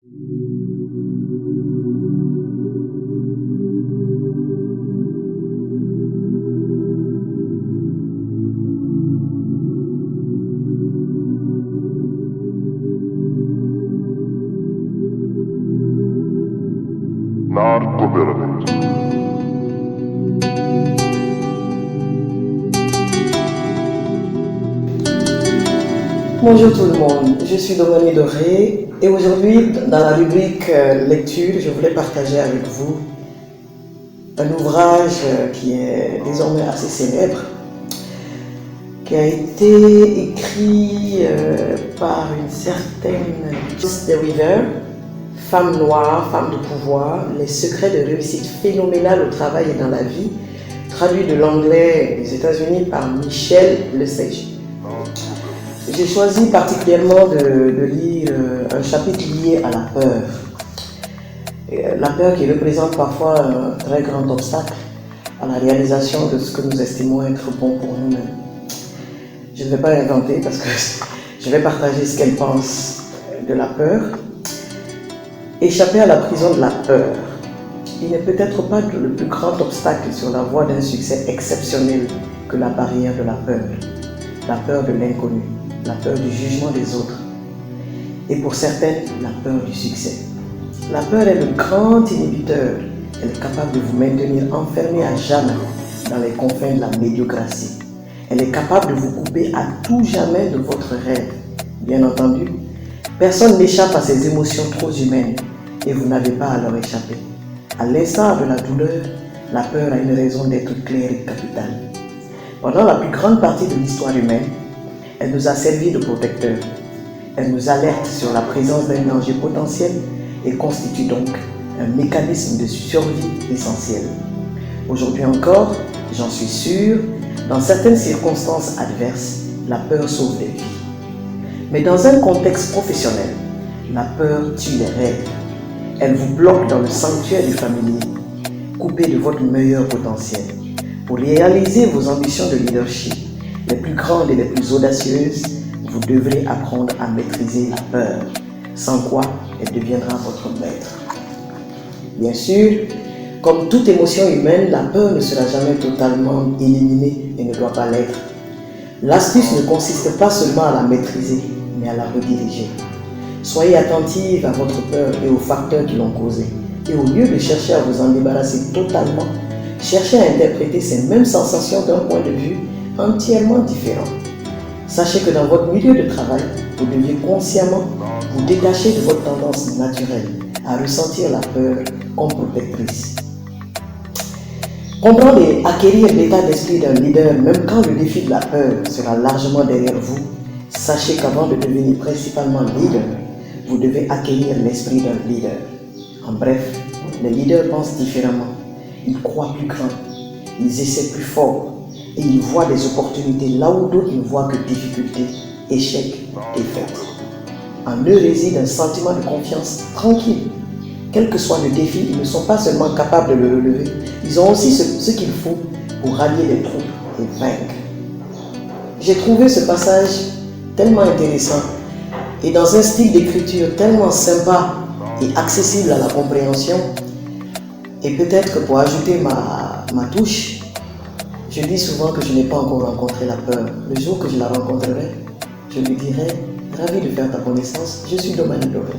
Narcobility. Bonjour tout le monde, je suis Domani Doré et aujourd'hui dans la rubrique lecture, je voulais partager avec vous un ouvrage qui est désormais assez célèbre, qui a été écrit par une certaine Joyce DeRiver, femme noire, femme de pouvoir, les secrets de réussite phénoménale au travail et dans la vie, traduit de l'anglais des États-Unis par Michel Lesage. J'ai choisi particulièrement de lire un chapitre lié à la peur. La peur qui représente parfois un très grand obstacle à la réalisation de ce que nous estimons être bon pour nous-mêmes. Je ne vais pas inventer parce que je vais partager ce qu'elle pense de la peur. Échapper à la prison de la peur. Il n'est peut-être pas le plus grand obstacle sur la voie d'un succès exceptionnel que la barrière de la peur de l'inconnu, la peur du jugement des autres et pour certaines, la peur du succès. La peur est le grand inhibiteur. Elle est capable de vous maintenir enfermé à jamais dans les confins de la médiocratie. Elle est capable de vous couper à tout jamais de votre rêve. Bien entendu, personne n'échappe à ces émotions trop humaines et vous n'avez pas à leur échapper. À l'instar de la douleur, la peur a une raison d'être claire et capitale. Pendant la plus grande partie de l'histoire humaine, elle nous a servi de protecteur. Elle nous alerte sur la présence d'un danger potentiel et constitue donc un mécanisme de survie essentiel. Aujourd'hui encore, j'en suis sûr, dans certaines circonstances adverses, la peur sauve des vies. Mais dans un contexte professionnel, la peur tue les rêves. Elle vous bloque dans le sanctuaire du familier, coupé de votre meilleur potentiel. Pour réaliser vos ambitions de leadership, les plus grandes et les plus audacieuses, vous devrez apprendre à maîtriser la peur, sans quoi elle deviendra votre maître. Bien sûr, comme toute émotion humaine, la peur ne sera jamais totalement éliminée et ne doit pas l'être. L'astuce ne consiste pas seulement à la maîtriser, mais à la rediriger. Soyez attentive à votre peur et aux facteurs qui l'ont causée. Et au lieu de chercher à vous en débarrasser totalement, cherchez à interpréter ces mêmes sensations d'un point de vue entièrement différent. Sachez que dans votre milieu de travail, vous devez consciemment vous détacher de votre tendance naturelle à ressentir la peur comme protectrice. Comprendre et acquérir l'état d'esprit d'un leader, même quand le défi de la peur sera largement derrière vous, sachez qu'avant de devenir principalement leader, vous devez acquérir l'esprit d'un leader. En bref, les leaders pensent différemment, ils croient plus grand, ils essaient plus fort et ils voient des opportunités là où d'autres ne voient que difficultés, échecs, défaites. En eux réside un sentiment de confiance tranquille. Quel que soit le défi, ils ne sont pas seulement capables de le relever, ils ont aussi ce qu'il faut pour rallier les troupes et vaincre. J'ai trouvé ce passage tellement intéressant et dans un style d'écriture tellement sympa et accessible à la compréhension. Et peut-être que pour ajouter ma touche, je dis souvent que je n'ai pas encore rencontré la peur. Le jour que je la rencontrerai, je lui dirai, ravi de faire ta connaissance, je suis Domani Doré.